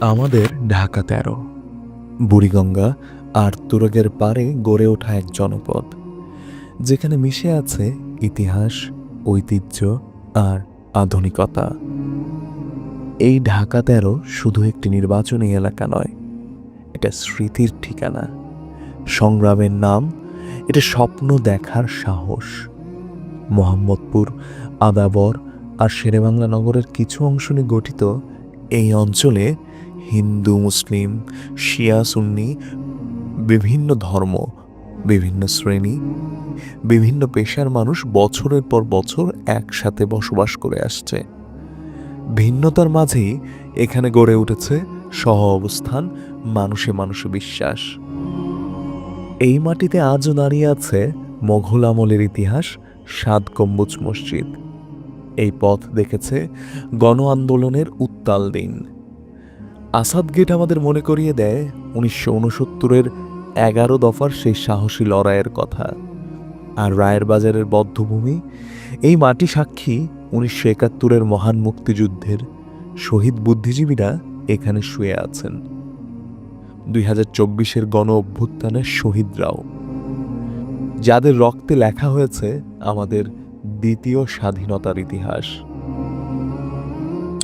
আমাদের ঢাকা ১৩ বুড়িগঙ্গা আর তুরগের পাড়ে গড়ে ওঠা এক জনপদ, যেখানে মিশে আছে ইতিহাস, ঐতিহ্য আর আধুনিকতা। এই ঢাকা ১৩ শুধু একটি নির্বাচনী এলাকা নয়, এটা স্মৃতির ঠিকানা, সংগ্রামের নাম, এটা স্বপ্ন দেখার সাহস। মোহাম্মদপুর, আদাবর আর শেরেবাংলা নগরের কিছু অংশ নিয়ে গঠিত এই অঞ্চলে হিন্দু, মুসলিম, শিয়া, সুন্নি, বিভিন্ন ধর্ম, বিভিন্ন শ্রেণী, বিভিন্ন পেশার মানুষ বছরের পর বছর একসাথে বসবাস করে আসছে। ভিন্নতার মাঝেই এখানে গড়ে উঠেছে সহ অবস্থান, মানুষে মানুষে বিশ্বাস। এই মাটিতে আজও দাঁড়িয়ে আছে মোঘল আমলের ইতিহাস, ৭ গম্বুজ মসজিদ। এই পথ দেখেছে গণ আন্দোলনের উত্তাল দিন। আসাদ গেট আমাদের মনে করিয়ে দেয় ১৯৬৯-এর ১১ দফার সেই সাহসী লড়াইয়ের কথা। আর রায়ের বাজারের বধ্যভূমি, এই মাটি সাক্ষী ১৯৭১-এর মহান মুক্তিযুদ্ধের। শহীদ বুদ্ধিজীবীরা এখানে শুয়ে আছেন, ২০২৪-এর গণ অভ্যুত্থানের শহীদরাও, যাদের রক্তে লেখা হয়েছে আমাদের দ্বিতীয় স্বাধীনতার ইতিহাস।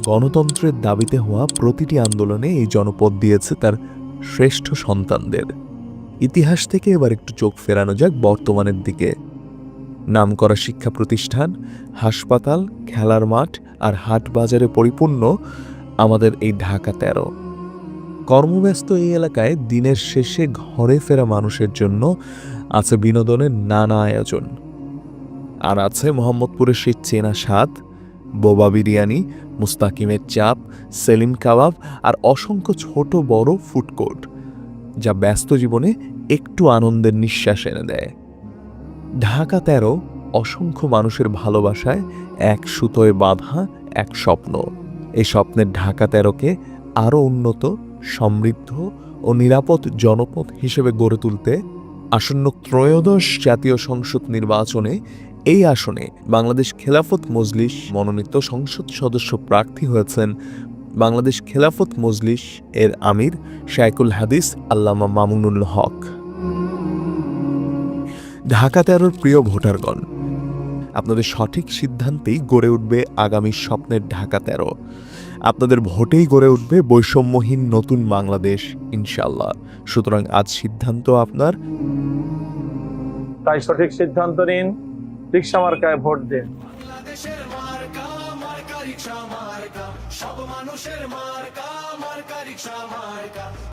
গণতন্ত্রের দাবিতে হওয়া প্রতিটি আন্দোলনে এই জনপদ দিয়েছে তার শ্রেষ্ঠ সন্তানদের। ইতিহাস থেকে এবার একটু চোখ ফেরানো যাক বর্তমানের দিকে। নামকরা শিক্ষা প্রতিষ্ঠান, হাসপাতাল, খেলার মাঠ আর হাট বাজারে পরিপূর্ণ আমাদের এই ঢাকা ১৩। কর্মব্যস্ত এই এলাকায় দিনের শেষে ঘরে ফেরা মানুষের জন্য আছে বিনোদনের নানা আয়োজন। আর আছে মোহাম্মদপুরের সেই চেনা স্বাদ, বোবা বিরিয়ানি, মুস্তাকিমের চাপ, সেলিম কাবাব আর অসংখ্য ছোট বড় ফুডকোর্ট, যা ব্যস্ত জীবনে একটু আনন্দের নিঃশ্বাস এনে দেয়। ঢাকা ১৩ অসংখ্য মানুষের ভালোবাসায় এক সুতোয় বাঁধা এক স্বপ্ন। এই স্বপ্নের ঢাকা ১৩কে আরও উন্নত, সমৃদ্ধ ও নিরাপদ জনপদ হিসেবে গড়ে তুলতে আসন্ন ত্রয়োদশ জাতীয় সংসদ নির্বাচনে এই আসনে বাংলাদেশ খেলাফত মজলিস মনোনীত সংসদ সদস্য প্রার্থী হয়েছেন বাংলাদেশ খেলাফত মজলিস এর আমির শাইখুল হাদিস আল্লামা মামুনুল হক। ঢাকা ১৩-র প্রিয় ভোটারগণ, আপনাদের সঠিক সিদ্ধান্তেই গড়ে উঠবে আগামী স্বপ্নের ঢাকা ১৩। আপনাদের ভোটেই গড়ে উঠবে বৈষম্যহীন নতুন বাংলাদেশ, ইনশাল্লাহ। সুতরাং আজ সিদ্ধান্ত আপনার, তাই সঠিক সিদ্ধান্ত নিন, রিকশা মার্কায় ভোট দিন। বাংলাদেশের মার্কা, মার্কা রিকশা মার্কা, সব মানুষের মার্কা, মার্কা রিকশা মার্কা।